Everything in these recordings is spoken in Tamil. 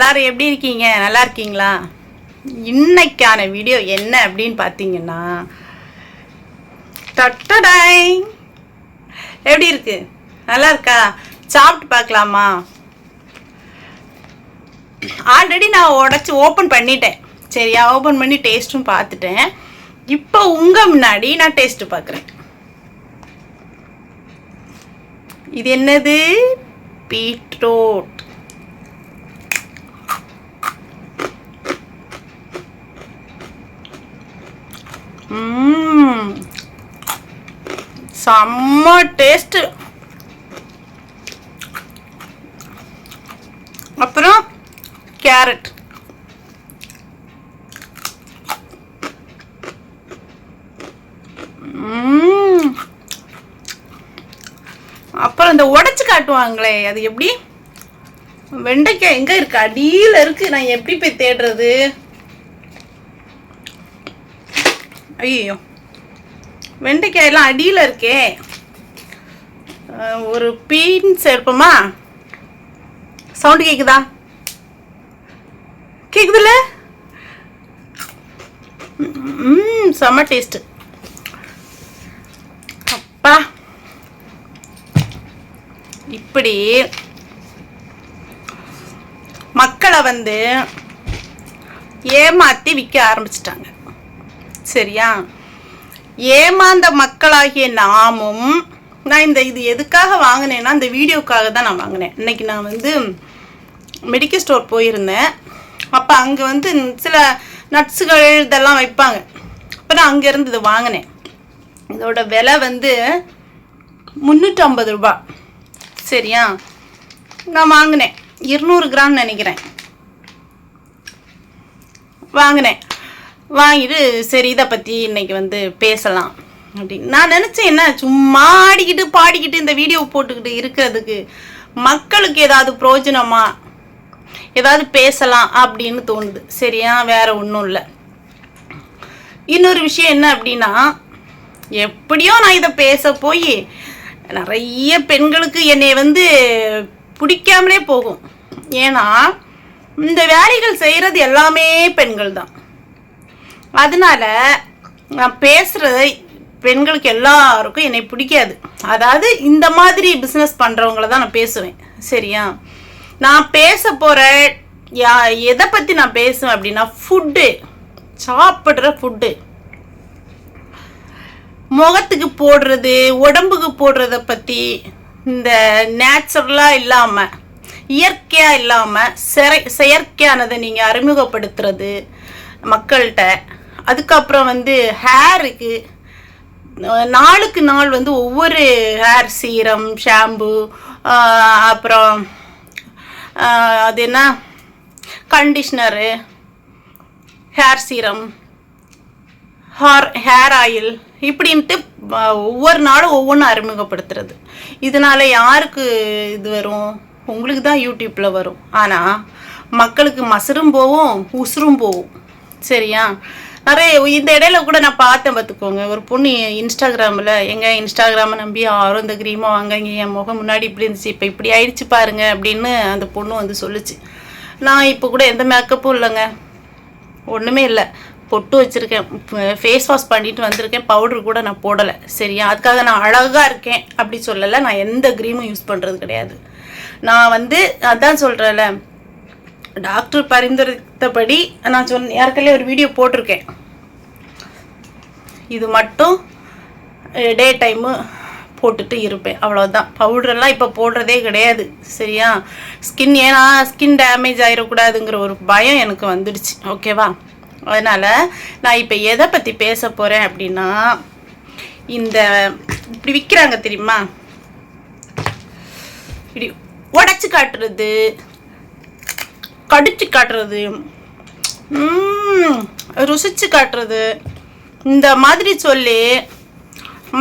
எல்லாரும் எப்படி இருக்கீங்க? நல்லா இருக்கீங்களா? இன்னைக்கான வீடியோ என்ன அப்படின்னு பார்த்தீங்கன்னா, டட்டடாய் எப்படி இருக்கு? நல்லா இருக்கா? சாப்பிட்டு பார்க்கலாமா? ஆல்ரெடி நான் உடச்சி ஓப்பன் பண்ணிட்டேன். சரியா? ஓப்பன் பண்ணி டேஸ்ட்டும் பார்த்துட்டேன். இப்போ உங்கள் முன்னாடி நான் டேஸ்ட்டு பார்க்குறேன். இது என்னது? பீட்ரூட். செம்ம டேஸ்ட். அப்புறம் கேரட். அப்புறம் இந்த உடைச்சு காட்டுவாங்களே, அது எப்படி? வெண்டைக்காய் எங்க இருக்கு? அடியில இருக்கு. நான் எப்படி போய் தேடுறது? ஐயோ, வெண்டைக்காயெல்லாம் அடியில் இருக்கே. ஒரு பீன்ஸ் எடுப்போமா? சவுண்டு கேக்குதா? கேக்குதுல்ல? செம்ம டேஸ்ட். அப்பா, இப்படி மக்களை ஏமாத்தி விற்க ஆரம்பிச்சிட்டாங்க. சரியா? ஏமாந்த மக்களாகிய நாமும், நான் இது எதுக்காக வாங்கினேன்னா, இந்த வீடியோக்காக தான் நான் வாங்கினேன். இன்னைக்கு நான் மெடிக்கல் ஸ்டோர் போயிருந்தேன். அப்போ அங்கே சில நட்ஸுகள் இதெல்லாம் வைப்பாங்க. அப்போ நான் அங்கேருந்து இது வாங்கினேன். இதோட விலை 350 ரூபா. சரியா? நான் வாங்கினேன் 200 கிராம் நினைக்கிறேன். வாங்கினேன். வாங்கிட்டு சரி இதை பற்றி இன்னைக்கு பேசலாம் அப்படின்னு நான் நினச்சேன். என்ன சும்மா ஆடிக்கிட்டு பாடிக்கிட்டு இந்த வீடியோ போட்டுக்கிட்டு இருக்கிறதுக்கு மக்களுக்கு ஏதாவது பிரயோஜனமா, ஏதாவது பேசலாம் அப்படின்னு தோணுது. சரியா? வேற ஒன்றும் இல்லை. இன்னொரு விஷயம் என்ன அப்படின்னா, எப்படியோ நான் இதை பேச போய் நிறைய பெண்களுக்கு என்னை பிடிக்காமலே போகும். ஏன்னா இந்த வேலைகள் செய்கிறது எல்லாமே பெண்கள் தான். அதனால நான் பேசுகிறது பெண்களுக்கு எல்லாருக்கும் என்னை பிடிக்காது. அதாவது இந்த மாதிரி பிஸ்னஸ் பண்ணுறவங்கள தான் நான் பேசுவேன். சரியா? நான் பேச போகிற எதை பற்றி நான் பேசுவேன் அப்படின்னா, ஃபுட்டு, சாப்பிட்ற ஃபுட்டு, முகத்துக்கு போடுறது, உடம்புக்கு போடுறத பற்றி, இந்த நேச்சுரலாக இல்லாமல், இயற்கையாக இல்லாமல் செயற்கையானதை நீங்கள் அறிமுகப்படுத்துறது மக்கள்கிட்ட. அதுக்கப்புறம் ஹேருக்கு நாளுக்கு நாள் ஒவ்வொரு ஹேர் சீரம், ஷாம்பு, அப்புறம் அது என்ன, conditioner, hair serum, hair oil, இப்படின்ட்டு ஒவ்வொரு நாளும் ஒவ்வொன்றும் அறிமுகப்படுத்துறது. இதனால யாருக்கு இது வரும்? உங்களுக்கு தான் யூடியூப்பில் வரும். ஆனால் மக்களுக்கு மசரும் போகும், உசுரும் போகும். சரியா? நிறைய இந்த இடையில கூட நான் பார்த்தேன், பார்த்துக்கோங்க. ஒரு பொண்ணு இன்ஸ்டாகிராமில், இன்ஸ்டாகிராமை நம்பி யாரும் இந்த க்ரீமை வாங்கங்க, என் முகம் முன்னாடி இப்படி இருந்துச்சு, இப்போ இப்படி ஆயிடுச்சு பாருங்க அப்படின்னு அந்த பொண்ணு சொல்லுச்சு. நான் இப்போ கூட எந்த மேக்கப்பும் இல்லைங்க, ஒன்றுமே இல்லை. பொட்டு வச்சுருக்கேன், ஃபேஸ் வாஷ் பண்ணிட்டு வந்திருக்கேன், பவுடர் கூட நான் போடலை. சரியா? அதுக்காக நான் அழகாக இருக்கேன் அப்படி சொல்லலை. நான் எந்த க்ரீமும் யூஸ் பண்ணுறது கிடையாது. நான் அதான் சொல்கிறேன்ல, டாக்டர் பரிந்துரைத்தபடி நான் யாருக்கெல்லாம் ஒரு வீடியோ போட்டிருக்கேன். இது மட்டும் டே டைமு போட்டுட்டு இருப்பேன், அவ்வளோதான். பவுடரெல்லாம் இப்போ போடுறதே கிடையாது. சரியா? ஏன்னா ஸ்கின் டேமேஜ் ஆகிடக்கூடாதுங்கிற ஒரு பயம் எனக்கு வந்துடுச்சு. ஓகேவா? அதனால் நான் இப்போ எதை பற்றி பேச போகிறேன் அப்படின்னா, இந்த இப்படி விற்கிறாங்க தெரியுமா, இப்படி உடச்சி காட்டுறது, கடிச்சு காட்டுறது, ருசிச்சு காட்டுறது, இந்த மாதிரி சொல்லி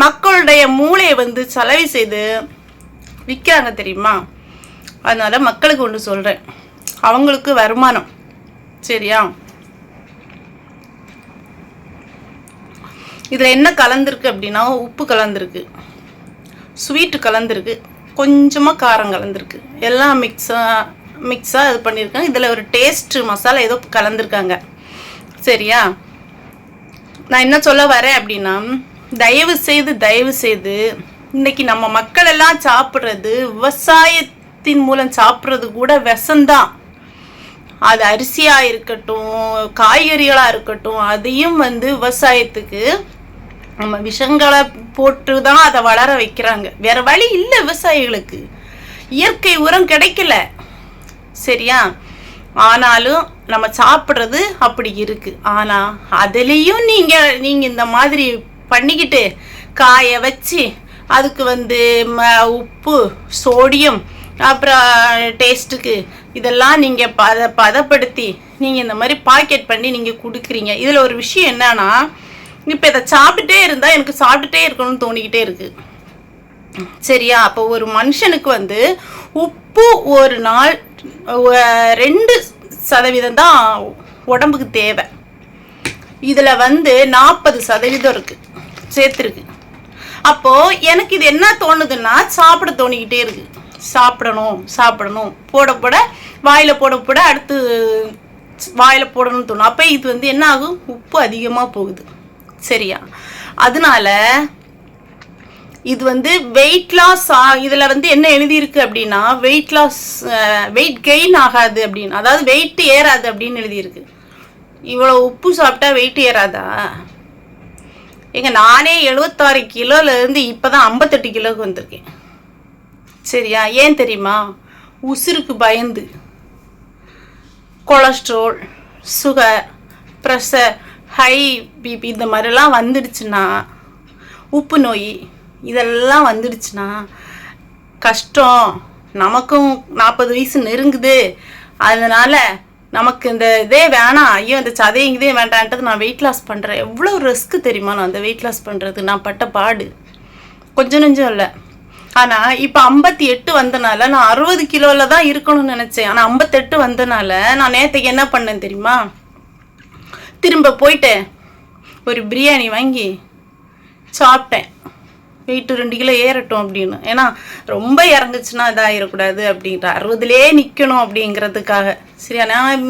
மக்களுடைய மூளையை செலவு செய்து விற்கிறாங்க தெரியுமா. அதனால் மக்களுக்கு ஒன்று சொல்கிறேன், அவங்களுக்கு வருமானம். சரியா? இதில் என்ன கலந்துருக்கு அப்படின்னா, உப்பு கலந்துருக்கு, ஸ்வீட்டு கலந்துருக்கு, கொஞ்சமாக காரம் கலந்துருக்கு, எல்லாம் மிக்ஸாக மிக்ஸாக இது பண்ணியிருக்காங்க. இதில் ஒரு டேஸ்ட் மசாலா ஏதோ கலந்துருக்காங்க. சரியா, நான் என்ன சொல்ல வரேன் அப்படின்னா, தயவு செய்து இன்னைக்கு நம்ம மக்கள் எல்லாம் சாப்பிட்றது விவசாயத்தின் மூலம் சாப்பிட்றது கூட விஷம்தான். அது அரிசியாக இருக்கட்டும், காய்கறிகளாக இருக்கட்டும், அதையும் விவசாயத்துக்கு நம்ம விஷங்களை போட்டு தான் அதை வளர வைக்கிறாங்க. வேற வழி இல்லை விவசாயிகளுக்கு, இயற்கை உரம் கிடைக்கல. சரியா, ஆனாலும் நம்ம சாப்பிட்றது அப்படி இருக்கு. ஆனால் அதுலேயும் நீங்கள் இந்த மாதிரி பண்ணிக்கிட்டு காய வச்சு அதுக்கு உப்பு, சோடியம், அப்புறம் டேஸ்ட்டுக்கு இதெல்லாம் நீங்கள் பதப்படுத்தி நீங்கள் இந்த மாதிரி பாக்கெட் பண்ணி நீங்கள் கொடுக்குறீங்க. இதில் ஒரு விஷயம் என்னன்னா, இப்போ இதை சாப்பிட்டுட்டே இருந்தால் எனக்கு சாப்பிட்டுட்டே இருக்கணும்னு தோணிக்கிட்டே இருக்குது. சரியா, அப்போ ஒரு மனுஷனுக்கு உப்பு ஒரு நாள் 2% தான் உடம்புக்கு தேவை. இதில் 40% இருக்கு, சேர்த்துருக்கு. அப்போது எனக்கு இது என்ன தோணுதுன்னா, சாப்பிட தோணிக்கிட்டே இருக்கு. சாப்பிடணும் போட வாயில் போட அடுத்து வாயில் போடணும்னு தோணும். அப்போ இது என்ன ஆகும், உப்பு அதிகமாக போகுது. சரியா, அதனால இது வெயிட் லாஸ். இதில் என்ன எழுதியிருக்கு அப்படின்னா, வெயிட் கெயின் ஆகாது அப்படின்னு, அதாவது வெயிட் ஏறாது அப்படின்னு எழுதியிருக்கு. இவ்வளோ உப்பு சாப்பிட்டா வெயிட் ஏறாதா? நானே 76 கிலோலேருந்து இப்போ தான் 58 கிலோவுக்கு வந்திருக்கேன். சரியா, ஏன் தெரியுமா? உசுருக்கு பயந்து cholesterol, sugar, pressure, high BP இந்த மாதிரிலாம் வந்துடுச்சுன்னா, உப்பு நோய் இதெல்லாம் வந்துடுச்சுன்னா கஷ்டம். நமக்கும் 40 வயசு நெருங்குது. அதனால் நமக்கு இந்த இதே வேணாம், ஐயோ இந்த சதையுங்கதே வேண்டான்ட்டு நான் வெயிட் லாஸ் பண்ணுறேன். எவ்வளோ ரிஸ்க்கு தெரியுமா நான் அந்த வெயிட் லாஸ் பண்ணுறது? நான் பட்ட பாடு கொஞ்சம் நெஞ்சம் இல்லை. ஆனால் இப்போ 58 வந்தனால நான் 60 கிலோவில் தான் இருக்கணும்னு நினச்சேன். ஆனால் 58 வந்தனால நான் நேற்றுக்கு என்ன பண்ணேன் தெரியுமா? திரும்ப போயிட்டு ஒரு பிரியாணி வாங்கி சாப்பிட்டேன். வெயிட்டு 2 கிலோ ஏறட்டும் அப்படின்னு. ஏன்னா ரொம்ப இறங்குச்சுன்னா இதாகிடக்கூடாது அப்படின்ற 60லே நிற்கணும் அப்படிங்கிறதுக்காக. சரியா, நான்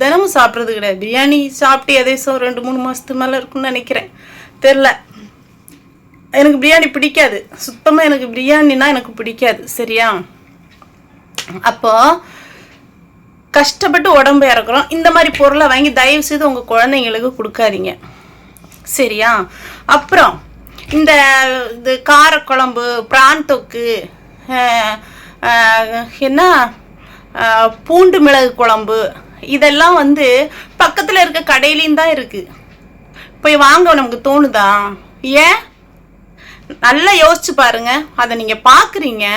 தினமும் சாப்பிட்றது கிடையாது. பிரியாணி சாப்பிட்டு எதேசம் 2-3 மாதத்துக்கு மேலே இருக்குன்னு நினைக்கிறேன், தெரில. எனக்கு பிரியாணி பிடிக்காது சுத்தமாக. எனக்கு பிரியாணினா எனக்கு பிடிக்காது. சரியா, அப்போது கஷ்டப்பட்டு உடம்பு இறக்குறோம். இந்த மாதிரி பொருளை வாங்கி தயவு செய்து உங்கள் குழந்தைங்களுக்கு கொடுக்காதீங்க. சரியா, அப்புறம் இந்த காரக்குழம்பு, பிரான் தொக்கு, என்ன பூண்டு மிளகு குழம்பு, இதெல்லாம் பக்கத்தில் இருக்க கடையிலையும் தான் இருக்குது. போய் வாங்க நமக்கு தோணுதா? ஏன்? நல்லா யோசிச்சு பாருங்க. அதை நீங்கள் பார்க்குறீங்க,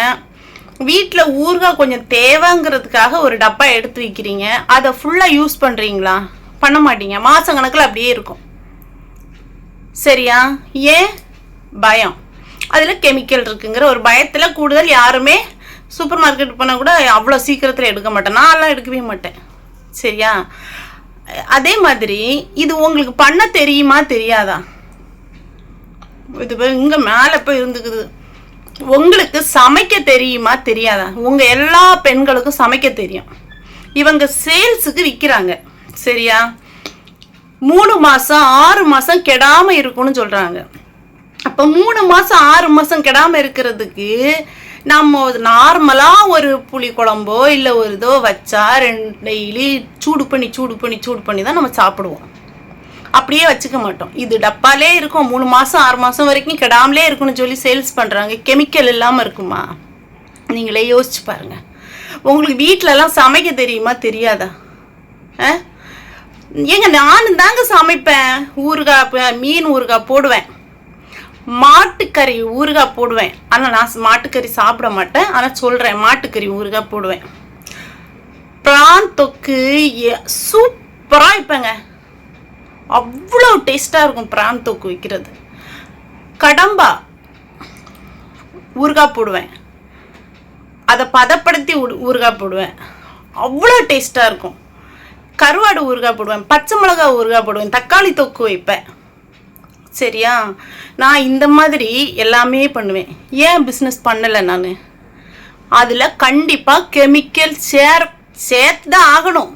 வீட்டில் ஊறுகாய் கொஞ்சம் தேவைங்கிறதுக்காக ஒரு டப்பா எடுத்து வைக்கிறீங்க. அதை ஃபுல்லாக யூஸ் பண்ணுறீங்களா? பண்ண மாட்டீங்க. மாதம் கணக்கில் அப்படியே இருக்கும். சரியா, ஏன்? பயம். அதில் கெமிக்கல் இருக்குங்கிற ஒரு பயத்தில் கூடுதல் யாருமே சூப்பர் மார்க்கெட் போனால் கூட அவ்வளோ சீக்கிரத்தில் எடுக்க மாட்டேன். நான்லாம் எடுக்கவே மாட்டேன். சரியா, அதே மாதிரி இது உங்களுக்கு பண்ண தெரியுமா தெரியாதா? இது இங்கே மேலே போய் இருந்துக்குது. உங்களுக்கு சமைக்க தெரியுமா தெரியாதா? உங்கள் எல்லா பெண்களுக்கும் சமைக்க தெரியும். இவங்க சேல்ஸுக்கு விற்கிறாங்க. சரியா, 3 மாதம் 6 மாதம் கெடாமல் இருக்கும்னு சொல்கிறாங்க. அப்போ 3 மாதம் 6 மாதம் கெடாமல் இருக்கிறதுக்கு நம்ம நார்மலாக ஒரு புளி குழம்போ இல்லை ஒரு இதோ வச்சா டெய்லி சூடு பண்ணி தான் நம்ம சாப்பிடுவோம். அப்படியே வச்சுக்க மாட்டோம். இது டப்பாலே இருக்கும். 3 மாதம் 6 மாதம் வரைக்கும் கெடாமலே இருக்குன்னு சொல்லி சேல்ஸ் பண்ணுறாங்க. கெமிக்கல் இல்லாமல் இருக்குமா? நீங்களே யோசிச்சு பாருங்கள். உங்களுக்கு வீட்டிலலாம் சமைக்க தெரியுமா தெரியாதா? ஏங்க நானும் தாங்க சமைப்பேன். ஊறுகாய், மீன் ஊறுகாய் போடுவேன், மாட்டுக்கறி ஊறுகாய் போடுவேன். ஆனால் நான் மாட்டுக்கறி சாப்பிட மாட்டேன். ஆனால் சொல்கிறேன், மாட்டுக்கறி ஊறுகாய் போடுவேன். பிரான் தொக்கு சூப்பராக வைப்பேங்க. அவ்வளோ டேஸ்ட்டாக இருக்கும் பிரான் தொக்கு வைக்கிறது. கடம்பா ஊறுகாய் போடுவேன், அதை பதப்படுத்தி ஊறுகாய் போடுவேன். அவ்வளோ டேஸ்ட்டாக இருக்கும். கருவாடு ஊறுகாய் போடுவேன், பச்சை மிளகாய் ஊறுகாய் போடுவேன், தக்காளி தொக்கு வைப்பேன். சரியா, நான் இந்த மாதிரி எல்லாமே பண்ணுவேன். ஏன் பிஸ்னஸ் பண்ணலை நான்? அதில் கண்டிப்பாக கெமிக்கல் சேர்த்து தான் ஆகணும்.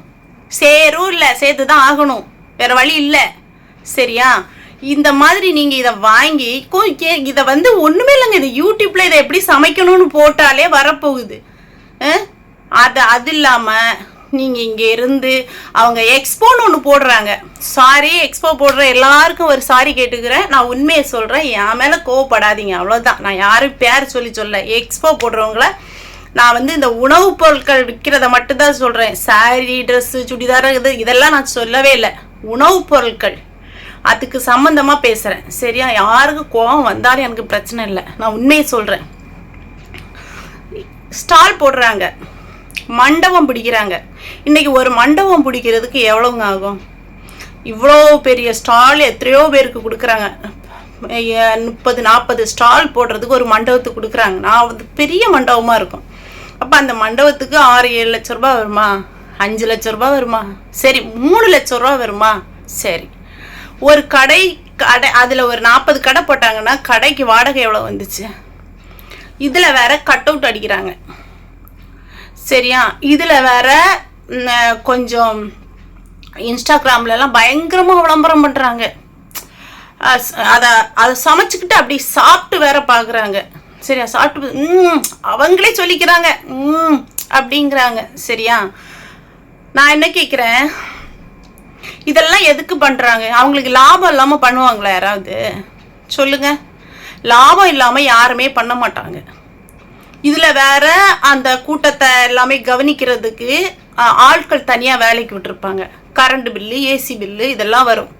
சேரும் இல்லை, சேர்த்து தான் ஆகணும், வேற வழி இல்லை. சரியா? இந்த மாதிரி நீங்கள் இதை வாங்கி இதை வந்து ஒன்றுமே இல்லைங்க. இது யூடியூப்பில் இதை எப்படி சமைக்கணும்னு போட்டாலே வரப்போகுது. அது இல்லாமல் நீங்கள் இங்கே இருந்து அவங்க எக்ஸ்போன்னு ஒன்று போடுறாங்க. சாரி, எக்ஸ்போ போடுற எல்லாருக்கும் ஒரு சாரி கேட்டுக்கிறேன். நான் உண்மையை சொல்கிறேன், என் மேலே கோவப்படாதீங்க, அவ்வளோதான். நான் யாரும் பேர் சொல்ல எக்ஸ்போ போடுறவங்கள நான் வந்து இந்த உணவுப் பொருட்கள் விற்கிறத மட்டும்தான் சொல்கிறேன். சாரி, ட்ரெஸ்ஸு, சுடிதார் இதெல்லாம் நான் சொல்லவே இல்லை. உணவுப் பொருட்கள் அதுக்கு சம்மந்தமாக பேசுகிறேன். சரியா? யாருக்கு கோவம் வந்தாலும் எனக்கு பிரச்சனை இல்லை, நான் உண்மையை சொல்கிறேன். ஸ்டால் போடுறாங்க, மண்டபம் பிடிக்கிறாங்க. இன்றைக்கி ஒரு மண்டபம் பிடிக்கிறதுக்கு எவ்வளோங்க ஆகும்? இவ்வளோ பெரிய ஸ்டால் எத்தனையோ பேருக்கு கொடுக்குறாங்க. 30-40 ஸ்டால் போடுறதுக்கு ஒரு மண்டபத்துக்கு கொடுக்குறாங்க. நான் வந்து பெரிய மண்டபமாக இருக்கும். அப்போ அந்த மண்டபத்துக்கு 6-7 லட்ச ரூபா வருமா? 5 லட்ச ரூபா வருமா? சரி, 3 லட்ச ரூபா வருமா? சரி, ஒரு கடை அதில் ஒரு 40 கடை போட்டாங்கன்னா கடைக்கு வாடகை எவ்வளோ வந்துச்சு? இதில் வேற கட் அவுட் அடிக்கிறாங்க. சரியா? இதில் வேற கொஞ்சம் இன்ஸ்டாகிராம்லலாம் பயங்கரமாக விளம்பரம் பண்ணுறாங்க. அதை சமைச்சிக்கிட்டு அப்படி சாப்பிட்டு வேற பார்க்குறாங்க. சரியா? சாப்பிட்டு அவங்களே சொல்லிக்கிறாங்க அப்படிங்கிறாங்க. சரியா? நான் என்ன கேட்குறேன், இதெல்லாம் எதுக்கு பண்ணுறாங்க? அவங்களுக்கு லாபம் இல்லாமல் பண்ணுவாங்களா யாராவது? சொல்லுங்க. லாபம் இல்லாமல் யாருமே பண்ண மாட்டாங்க. இதில் வேற அந்த கூட்டத்தை எல்லாமே கவனிக்கிறதுக்கு ஆட்கள் தனியாக வேலைக்கு விட்டுருப்பாங்க. கரண்ட் பில்லு, ஏசி பில்லு இதெல்லாம் வரும்.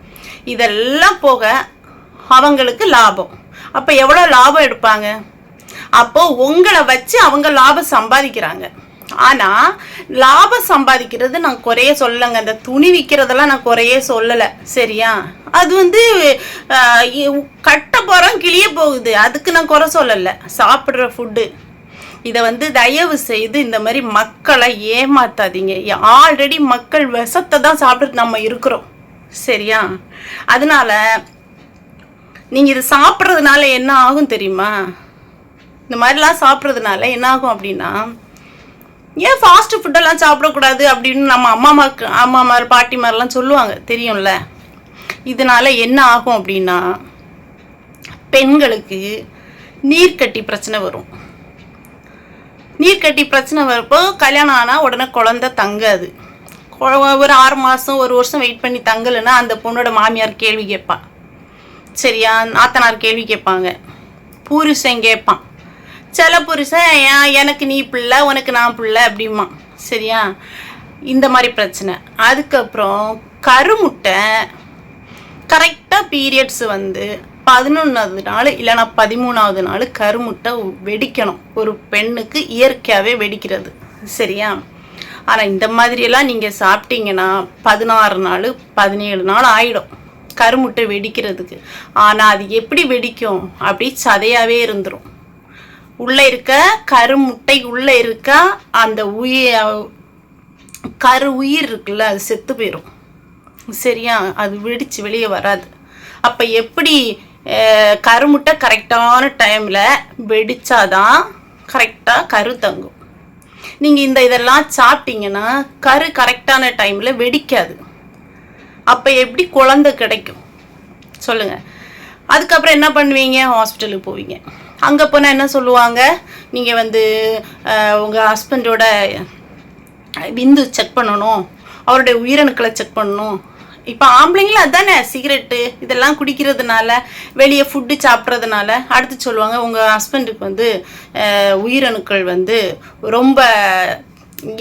இதெல்லாம் போக அவங்களுக்கு லாபம். அப்போ எவ்வளோ லாபம் எடுப்பாங்க? அப்போது உங்களை வச்சு அவங்க லாபம் சம்பாதிக்கிறாங்க. ஆனால் லாபம் சம்பாதிக்கிறது நான் குறைய சொல்லலைங்க. அந்த துணி விற்கிறதெல்லாம் நான் குறைய சொல்லலை. சரியா? அது வந்து கட்ட போகிறோம், கிளிய போகுது, அதுக்கு நான் குறை சொல்லலை. சாப்பிட்ற ஃபுட்டு இதை வந்து தயவு செய்து இந்த மாதிரி மக்களை ஏமாத்தாதீங்க. ஆல்ரெடி மக்கள் விஷத்தை தான் சாப்பிட்டு நம்ம இருக்கிறோம். சரியா? அதனால நீங்கள் இது சாப்பிட்றதுனால என்ன ஆகும் தெரியுமா? இந்த மாதிரிலாம் சாப்பிட்றதுனால என்ன ஆகும் அப்படின்னா, ஏன் ஃபாஸ்ட் ஃபுட்டெல்லாம் சாப்பிடக்கூடாது அப்படின்னு நம்ம அம்மாமார் பாட்டிமாரெலாம் சொல்லுவாங்க, தெரியும்ல. இதனால என்ன ஆகும் அப்படின்னா, பெண்களுக்கு நீர்க்கட்டி பிரச்சனை வரும். நீர்க்கட்டி பிரச்சனை வரப்போ கல்யாணம் ஆனால் உடனே குழந்தை தங்காது. ஒரு 6 மாதம் 1 வருஷம் வெயிட் பண்ணி தங்கலைன்னா அந்த பொண்ணோட மாமியார் கேள்வி கேட்பான். சரியா? நாத்தனார் கேள்வி கேட்பாங்க, புருஷன் கேட்பான். சில புருஷன் எனக்கு நீ பிள்ளை, உனக்கு நான் பிள்ளை அப்படிமா. சரியா? இந்த மாதிரி பிரச்சனை. அதுக்கப்புறம் கருமுட்டை கரெக்டாக பீரியட்ஸ் வந்து 11வது நாள் இல்லைனா 13வது நாள் கருமுட்டை வெடிக்கணும். ஒரு பெண்ணுக்கு இயற்கையாகவே வெடிக்கிறது. சரியா? ஆனால் இந்த மாதிரியெல்லாம் நீங்கள் சாப்பிட்டீங்கன்னா 16 நாள் 17 நாள் ஆகிடும் கருமுட்டை வெடிக்கிறதுக்கு. ஆனால் அது எப்படி வெடிக்கும்? அப்படி சதையாகவே இருந்துடும். உள்ளே இருக்க கருமுட்டை உள்ளே இருக்க அந்த உயிர் இருக்குல்ல, அது செத்து போயிடும். சரியா? அது வெடித்து வெளியே வராது. அப்போ எப்படி கருமுட்டை கரெக்டான டைமில் வெடித்தாதான் கரெக்டாக கரு தங்கும். நீங்கள் இதெல்லாம் சாப்பிட்டீங்கன்னா கரு கரெக்டான டைமில் வெடிக்காது. அப்போ எப்படி குழந்தை கிடைக்கும் சொல்லுங்கள்? அதுக்கப்புறம் என்ன பண்ணுவீங்க? ஹாஸ்பிட்டலுக்கு போவீங்க. அங்கே போனால் என்ன சொல்லுவாங்க, நீங்கள் வந்து உங்கள் ஹஸ்பண்டோட விந்து செக் பண்ணணும், அவருடைய உயிரணுக்களை செக் பண்ணணும். இப்போ ஆம்பளைங்களும் அதுதானே, சிகரெட்டு இதெல்லாம் குடிக்கிறதுனால, வெளியே ஃபுட்டு சாப்பிட்றதுனால அடுத்து சொல்லுவாங்க, உங்கள் ஹஸ்பண்டுக்கு வந்து உயிரணுக்கள் வந்து ரொம்ப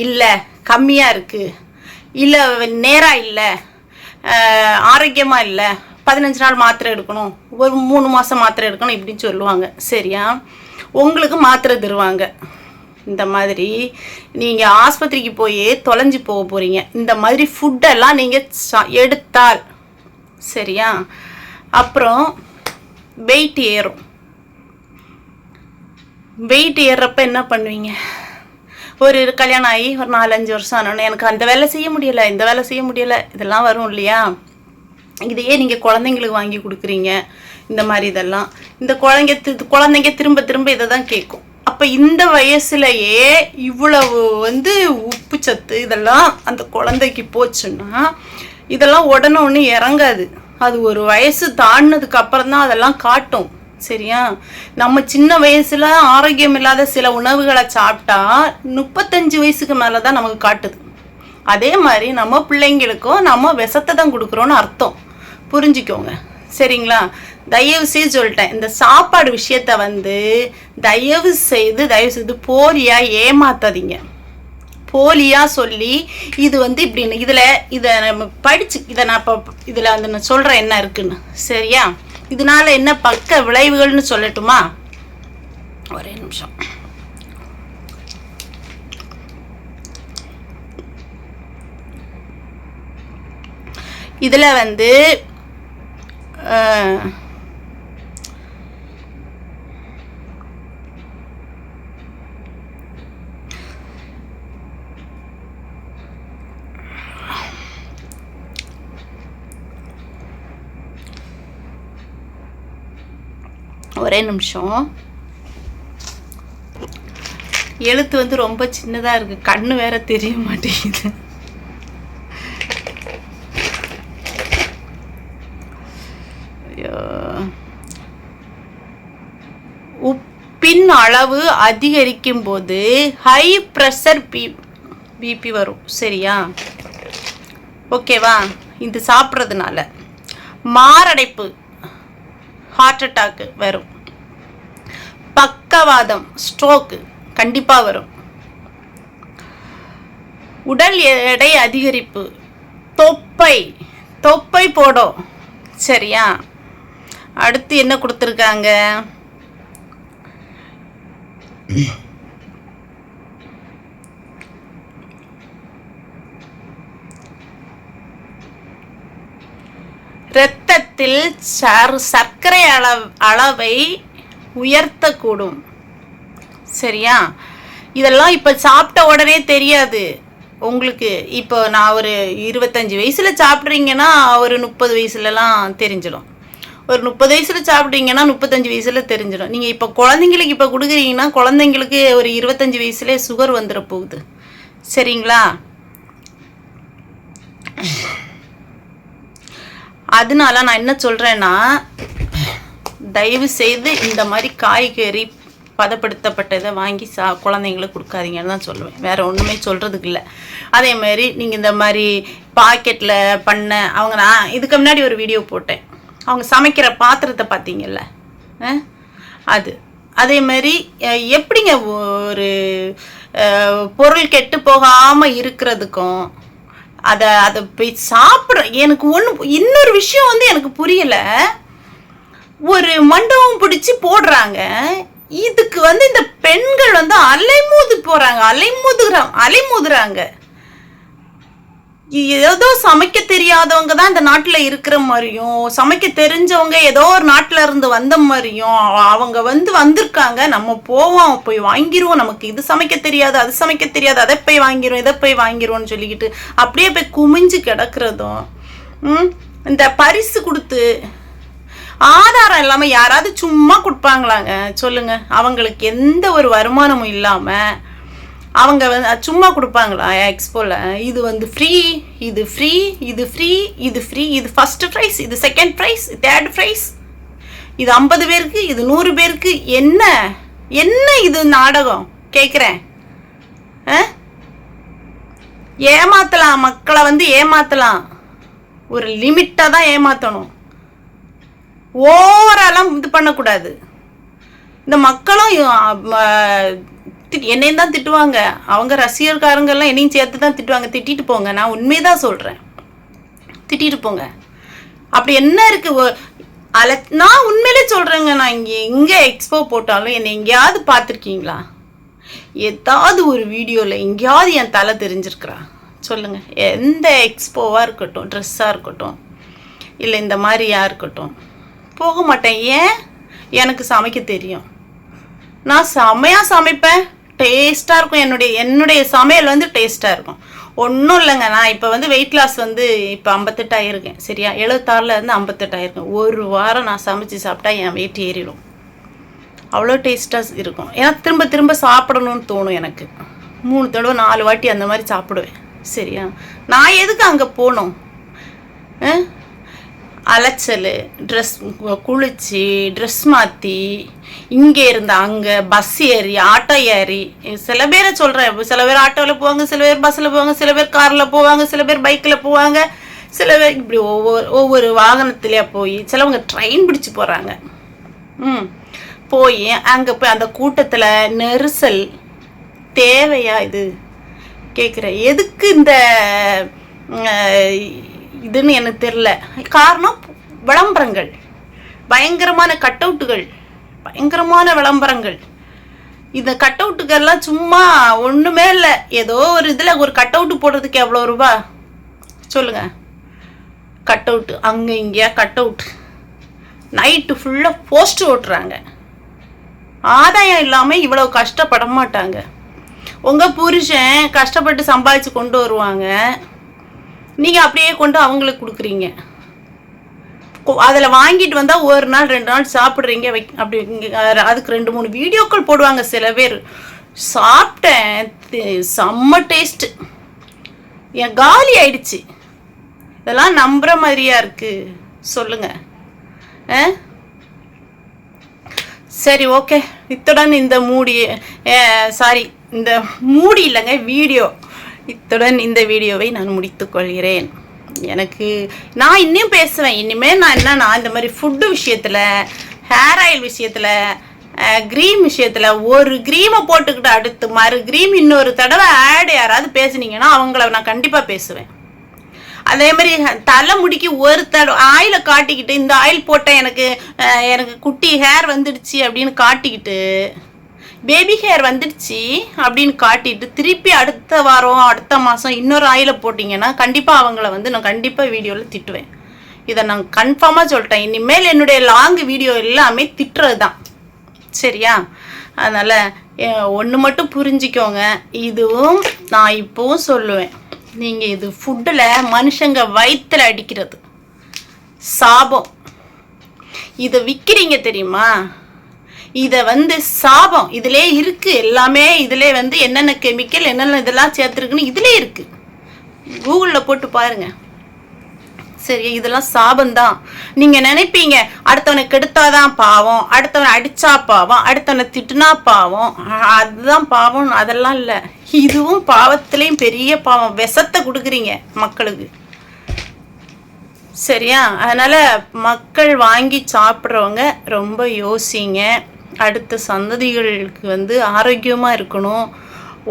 இல்லை, கம்மியாக இருக்குது, இல்லை நேராக இல்லை, ஆரோக்கியமாக இல்லை, 15 நாள் மாத்திரை எடுக்கணும், ஒரு 3 மாதம் மாத்திரை எடுக்கணும் இப்படின்னு சொல்லுவாங்க. சரியா? உங்களுக்கு மாத்திரை தருவாங்க. இந்த மாதிரி நீங்கள் ஆஸ்பத்திரிக்கு போய் தொலைஞ்சு போக போகிறீங்க இந்த மாதிரி ஃபுட்டெல்லாம் நீங்கள் எடுத்தால். சரியா? அப்புறம் வெயிட் ஏறும். வெயிட் ஏறுறப்ப என்ன பண்ணுவீங்க? ஒரு கல்யாணம் ஆகி ஒரு 4-5 வருஷம் ஆனோன்னு எனக்கு அந்த வேலை செய்ய முடியலை, இந்த வேலை செய்ய முடியலை, இதெல்லாம் வரும் இல்லையா? இதையே நீங்கள் குழந்தைங்களுக்கு வாங்கி கொடுக்குறீங்க. இந்த மாதிரி இதெல்லாம் இந்த குழந்தைங்க திரும்ப திரும்ப இதை தான் கேட்கும். அப்போ அப்போ இந்த வயசுலயே இவ்வளவு வந்து உப்பு சத்து இதெல்லாம் அந்த குழந்தைக்கு போச்சுன்னா இதெல்லாம் உடனே ஒன்று இறங்காது. அது ஒரு வயசு தாண்டினதுக்கு அப்புறம் தான் அதெல்லாம் காட்டும். சரியா? நம்ம சின்ன வயசுல ஆரோக்கியம் இல்லாத சில உணவுகளை சாப்பிட்டா 35 வயசுக்கு மேலே தான் நமக்கு காட்டுது. அதே மாதிரி நம்ம பிள்ளைங்களுக்கும் நம்ம விஷத்தை தான் கொடுக்குறோன்னு அர்த்தம். புரிஞ்சுக்கோங்க. சரிங்களா? தயவு செய்து சொல்லிட்டேன், இந்த சாப்பாடு விஷயத்த வந்து தயவு செய்து போலியா ஏமாத்தாதீங்க. போலியா சொல்லி இது வந்து இப்படின்னு இதை நம்ம படிச்சு இதை நான் இப்போ இதில் வந்து நான் சொல்கிறேன் என்ன இருக்குன்னு. சரியா? இதனால என்ன பக்க விளைவுகள்னு சொல்லட்டுமா? ஒரே நிமிஷம். இதில் வந்து ஒரே நிமிஷம். எழுத்து வந்து ரொம்ப சின்னதாக இருக்குது, கண்ணு வேற தெரிய மாட்டேங்குது. உப்பின் அளவு அதிகரிக்கும் போது ஹை ப்ரெஷர் பிபி வரும். சரியா? ஓகேவா? இது சாப்பிட்றதுனால மாரடைப்பு ஹார்ட் அட்டாக்கு வரும். பக்கவாதம் ஸ்ட்ரோக்கு கண்டிப்பாக வரும். உடல் எடை அதிகரிப்பு, தொப்பை போடும். சரியா? அடுத்து என்ன கொடுத்துருக்காங்க? இரத்தத்தில் சர்க்கரை அளவை உயர்த்தக்கூடும். சரியா? இதெல்லாம் இப்போ சாப்பிட்ட உடனே தெரியாது உங்களுக்கு. இப்போ நான் ஒரு 25 வயசில் சாப்பிட்றீங்கன்னா ஒரு 30 வயசுலலாம் தெரிஞ்சிடும். ஒரு 30 வயசில் சாப்பிட்றீங்கன்னா 35 வயசில் தெரிஞ்சிடும். நீங்கள் இப்போ குழந்தைங்களுக்கு இப்போ கொடுக்குறீங்கன்னா குழந்தைங்களுக்கு ஒரு 25 வயசுலேயே சுகர் வந்துட போகுது. சரிங்களா? அதனால நான் என்ன சொல்கிறேன்னா, தயவு செய்து இந்த மாதிரி காய்கறி பதப்படுத்தப்பட்டதை வாங்கி குழந்தைங்களுக்கு கொடுக்காதீங்கன்னு தான் சொல்லுவேன். வேறு ஒன்றுமே சொல்கிறதுக்கு இல்லை. அதே மாதிரி நீங்கள் இந்த மாதிரி பாக்கெட்டில் பண்ண நான் இதுக்கு முன்னாடி ஒரு வீடியோ போட்டேன், அவங்க சமைக்கிற பாத்திரத்தை பார்த்தீங்கல்ல, அது அதே மாதிரி எப்படிங்க ஒரு பொருள் கெட்டு போகாமல் இருக்கிறதுக்கும் அதை போய் சாப்பிட்ற எனக்கு இன்னொரு விஷயம் வந்து எனக்கு புரியலை. ஒரு மண்டபம் பிடிச்சி போடுறாங்க, இதுக்கு வந்து இந்த பெண்கள் வந்து அலைமோதுறாங்க. ஏதோ சமைக்க தெரியாதவங்க தான் இந்த நாட்டில் இருக்கிற மாதிரியும், சமைக்க தெரிஞ்சவங்க ஏதோ ஒரு நாட்டில் இருந்து வந்த மாதிரியும் அவங்க வந்திருக்காங்க. நம்ம போவோம், போய் வாங்கிடுவோம், நமக்கு இது சமைக்க தெரியாது, அது சமைக்க தெரியாது, அதை போய் வாங்கிடுவோம், இதை போய் வாங்கிடுவோம்னு சொல்லிக்கிட்டு அப்படியே போய் குமிஞ்சு கிடக்கிறதும், இந்த பரிசு கொடுத்து ஆதாரம் இல்லாமல் யாராவது சும்மா கொடுப்பாங்களாங்க சொல்லுங்க? அவங்களுக்கு எந்த ஒரு வருமானமும் இல்லாமல் அவங்க சும்மா கொடுப்பாங்களா எக்ஸ்போல? இது வந்து ஃப்ரீ, இது ஃப்ரீ, இது ஃப்ரீ, இது ஃப்ரீ, இது ஃபர்ஸ்ட் ப்ரைஸ், இது செகண்ட் ப்ரைஸ், தேர்ட் ப்ரைஸ், இது 50 பேருக்கு, இது 100 பேருக்கு. என்ன இது நாடகம் கேட்குறேன்? ஏமாத்தலாம், மக்களை வந்து ஏமாத்தலாம், ஒரு லிமிட்டாக தான் ஏமாற்றணும், ஓவராலாம் இது பண்ணக்கூடாது. இந்த மக்களும் என்னையும் தான் திட்டுவாங்க, அவங்க ரசிகர்காரங்கெல்லாம் என்னையும் சேர்த்து தான் திட்டுவாங்க. திட்டிட்டு போங்க, நான் உண்மைதான் சொல்கிறேன், திட்டிட்டு போங்க. அப்படி என்ன இருக்குது? நான் உண்மையிலே சொல்கிறேங்க, நான் எங்கே எக்ஸ்போ போட்டாலும் என்னை எங்கேயாவது பார்த்துருக்கீங்களா? ஏதாவது ஒரு வீடியோவில் எங்கேயாவது என் தலை தெரிஞ்சிருக்கிறா சொல்லுங்கள்? எந்த எக்ஸ்போவாக இருக்கட்டும், ட்ரெஸ்ஸாக இருக்கட்டும், இல்லை இந்த மாதிரியாக இருக்கட்டும், போக மாட்டேன். ஏன்? எனக்கு சமைக்க தெரியும், நான் செம்மையாக சமைப்பேன், டேஸ்ட்டாக இருக்கும். என்னுடைய சமையல் வந்து டேஸ்ட்டாக இருக்கும். ஒன்றும் இல்லைங்க, நான் இப்போ வந்து வெயிட் லாஸ் வந்து இப்போ 58 ஆகிருக்கேன். சரியா? 76 இருந்து 58 ஆகிருக்கேன். ஒரு வாரம் நான் சமைச்சு சாப்பிட்டா என் வெயிட் ஏறிடும். அவ்வளோ டேஸ்ட்டாக இருக்கும். ஏன்னா திரும்ப திரும்ப சாப்பிடணும்னு தோணும் எனக்கு. 3 தடவை 4 வாட்டி அந்த மாதிரி சாப்பிடுவேன். சரியா, நான் எதுக்கு அங்கே போகணும்? அலைச்சல், ட்ரெஸ் குளிச்சு ட்ரெஸ் மாற்றி இங்கே இருந்த அங்கே பஸ் ஏறி ஆட்டோ ஏறி, சில பேரை சொல்கிறேன், சில பேர் ஆட்டோவில் போவாங்க, சில பேர் பஸ்ஸில் போவாங்க, சில பேர் காரில் போவாங்க, சில பேர் பைக்கில் போவாங்க, சில பேர் இப்படி ஒவ்வொரு வாகனத்துலேயே போய், சிலவங்க ட்ரெயின் பிடிச்சி போகிறாங்க. போய் அங்கே போய் அந்த கூட்டத்தில் நெரிசல் தேவையா இது கேட்குறேன். எதுக்கு இந்த இதுன்னு எனக்கு தெரில. காரணம் விளம்பரங்கள், பயங்கரமான கட் அவுட்டுகள், பயங்கரமான விளம்பரங்கள். இந்த கட் அவுட்டுக்கெல்லாம் சும்மா ஒன்றுமே இல்லை. ஏதோ ஒரு இதில் ஒரு கட் அவுட்டு போடுறதுக்கு எவ்வளோ ரூபா சொல்லுங்க? கட் அவுட்டு அங்கே இங்கேயா கட் அவுட், நைட்டு ஃபுல்லாக போஸ்ட் ஓட்டுறாங்க. ஆதாயம் இல்லாமல் இவ்வளோ கஷ்டப்பட மாட்டாங்க. உங்கள் புருஷன் கஷ்டப்பட்டு சம்பாதிச்சு கொண்டு வருவாங்க, நீங்கள் அப்படியே கொண்டு அவங்களுக்கு கொடுக்குறீங்க. அதில் வாங்கிட்டு வந்தால் 1 நாள் 2 நாள் சாப்பிட்றீங்க. அப்படி அதுக்கு 2-3 வீடியோக்கள் போடுவாங்க சில பேர். சாப்பிட்டேன், செம்ம டேஸ்ட்டு, என் காலி ஆயிடுச்சு. இதெல்லாம் நம்புகிற மாதிரியா இருக்குது சொல்லுங்கள்? சரி, ஓகே. இத்துடன் இந்த மூடி இல்லைங்க, வீடியோ, இத்துடன் இந்த வீடியோவை நான் முடித்துக்கொள்கிறேன். நான் இன்னும் பேசுவேன். இனிமேல் நான் இந்த மாதிரி ஃபுட்டு விஷயத்தில், ஹேர் ஆயில் விஷயத்தில், க்ரீம் விஷயத்தில், ஒரு க்ரீமை போட்டுக்கிட்டு அடுத்து மறு க்ரீம் இன்னொரு தடவை ஆட் யாராவது பேசுனீங்கன்னா அவங்கள நான் கண்டிப்பாக பேசுவேன். அதே மாதிரி தலை முடிக்கு ஒரு தடவை ஆயிலை காட்டிக்கிட்டு, இந்த ஆயில் போட்டால் எனக்கு குட்டி ஹேர் வந்துடுச்சு அப்படின்னு காட்டிக்கிட்டு, பேபி ஹேர் வந்துடுச்சு அப்படின்னு காட்டிட்டு, திருப்பி அடுத்த வாரம் அடுத்த மாதம் இன்னொரு ஆயிலை போட்டிங்கன்னா கண்டிப்பாக அவங்கள நான் கண்டிப்பாக வீடியோவில் திட்டுவேன். இதை நான் கன்ஃபார்மாக சொல்லிட்டேன். இனிமேல் என்னுடைய லாங் வீடியோ எல்லாமே திட்டுறது தான். சரியா? அதனால் ஒன்று மட்டும் புரிஞ்சிக்கோங்க. இதுவும் நான் இப்போவும் சொல்லுவேன், நீங்கள் இது ஃபுட்டில் மனுஷங்க வயிற்றுல அடிக்கிறது சாபம். இதை விற்கிறீங்க தெரியுமா? இதை சாபம் இதிலே இருக்குது. எல்லாமே இதிலே என்னென்ன கெமிக்கல் என்னென்ன இதெல்லாம் சேர்த்துருக்குன்னு இதிலே இருக்குது. கூகுளில் போட்டு பாருங்கள். சரி, இதெல்லாம் சாபந்தான். நீங்கள் நினைப்பீங்க அடுத்தவனை கெடுத்தாதான் பாவம், அடுத்தவனை அடித்தா பாவம், அடுத்தவனை திட்டுனா பாவம், அதுதான் பாவம். அதெல்லாம் இல்லை. இதுவும் பாவத்திலையும் பெரிய பாவம். விஷத்தை கொடுக்குறீங்க மக்களுக்கு. சரியா? அதனால் மக்கள் வாங்கி சாப்பிட்றவங்க ரொம்ப யோசிங்க. அடுத்த சந்ததிகளுக்கு ஆரோக்கியமாக இருக்கணும்.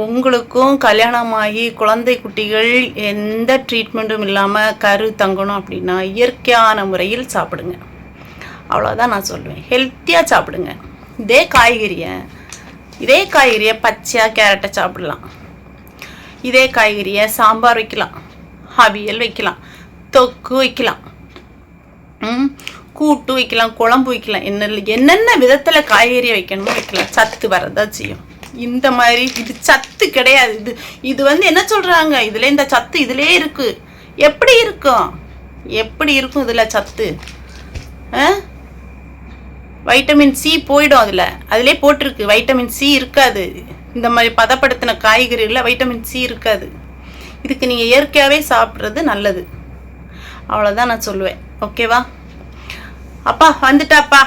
உங்களுக்கும் கல்யாணமாகி குழந்தை குட்டிகள் எந்த ட்ரீட்மெண்ட்டும் இல்லாமல் கரு தங்கணும் அப்படின்னா இயற்கையான முறையில் சாப்பிடுங்க. அவ்வளோதான் நான் சொல்லுவேன். ஹெல்த்தியாக சாப்பிடுங்க. இதே காய்கறியை பச்சையாக கேரட்டை சாப்பிடலாம். இதே காய்கறியை சாம்பார் வைக்கலாம், அவியல் வைக்கலாம், தொக்கு வைக்கலாம், கூட்டு வைக்கலாம், குழம்பு வைக்கலாம். என்னென்ன விதத்தில் காய்கறியை வைக்கணுமோ வைக்கலாம். சத்து வரதான் செய்யும். இந்த மாதிரி இது சத்து கிடையாது. இது என்ன சொல்கிறாங்க, இதில் இந்த சத்து இதிலே இருக்குது. எப்படி இருக்கும் இதில் சத்து? வைட்டமின் சி போயிடும். அதிலே போட்டிருக்கு வைட்டமின் சி இருக்காது. இந்த மாதிரி பதப்படுத்தின காய்கறிகளில் வைட்டமின் சி இருக்காது. இதுக்கு நீங்கள் இயற்கையாகவே சாப்பிட்றது நல்லது. அவ்வளோதான் நான் சொல்லுவேன். ஓகேவா? அப்பா வந்துட்டாப்பா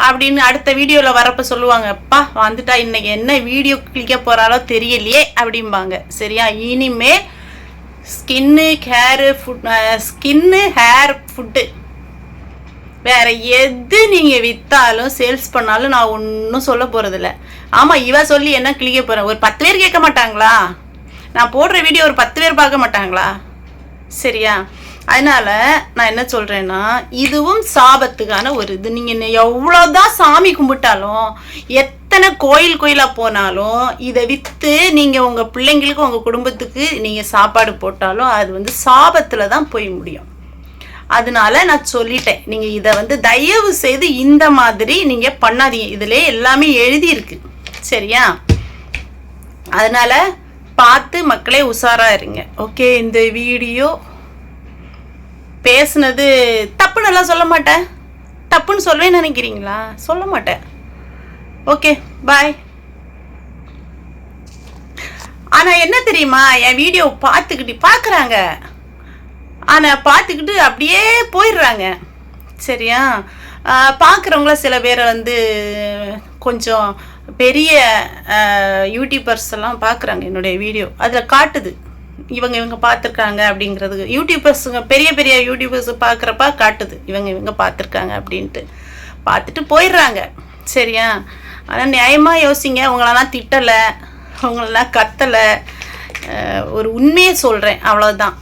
அப்படின்னு அடுத்த வீடியோவில் வரப்போ சொல்லுவாங்க, அப்பா வந்துட்டா, இன்னைக்கு என்ன வீடியோ கிளிக்க போகிறாலோ தெரியலையே அப்படிம்பாங்க. சரியா? இனிமேல் ஸ்கின்னு ஹேர் ஃபுட்டு வேறு எது நீங்கள் விற்றாலும் சேல்ஸ் பண்ணாலும் நான் ஒன்றும் சொல்ல போகிறதில்ல. ஆமாம், சொல்லி என்ன கிளிக்க போகிறேன்? ஒரு 10 பேர் கேட்க மாட்டாங்களா? நான் போடுற வீடியோ ஒரு 10 பேர் பார்க்க மாட்டாங்களா? சரியா? அதனால் நான் என்ன சொல்கிறேன்னா, இதுவும் சாபத்துக்கான ஒரு இது. நீங்கள் எவ்வளோதான் சாமி கும்பிட்டாலும், எத்தனை கோயிலாக போனாலும், இதை விற்று நீங்கள் உங்கள் பிள்ளைங்களுக்கு உங்கள் குடும்பத்துக்கு நீங்கள் சாப்பாடு போட்டாலும் அது சாபத்தில் தான் போய் முடியும். அதனால நான் சொல்லிட்டேன், நீங்கள் இதை தயவு செய்து இந்த மாதிரி நீங்கள் பண்ணாதீங்க. இதிலே எல்லாமே எழுதியிருக்கு. சரியா? அதனால் பார்த்து மக்களே உஷாராக இருங்க. ஓகே, இந்த வீடியோ பேசுனது தப்புன்னு எல்லாம் சொல்ல மாட்டேன். தப்புன்னு சொல்வேன்னு நினைக்கிறீங்களா? சொல்ல மாட்டேன். Okay bye. ஆனால் என்ன தெரியுமா, என் வீடியோ பார்க்குறாங்க, ஆனால் பார்த்துக்கிட்டு அப்படியே போயிடுறாங்க. சரியா? பார்க்குறவங்கள சில பேரை வந்து கொஞ்சம் பெரிய யூடியூபர்ஸ் எல்லாம் பார்க்குறாங்க என்னுடைய வீடியோ, அதில் காட்டுது இவங்க பார்த்துருக்காங்க அப்படிங்கிறது. யூடியூபர்ஸுங்க பெரிய பெரிய யூடியூபர்ஸ் பார்க்குறப்ப காட்டுது இவங்க பார்த்துருக்காங்க அப்படின்ட்டு, பார்த்துட்டு போயிடுறாங்க. சரியா? ஆனால் நியாயமாக யோசிங்க. உங்களெல்லாம் திட்டலை, உங்களெல்லாம் கத்தலை, ஒரு உண்மையை சொல்கிறேன், அவ்வளோதான்.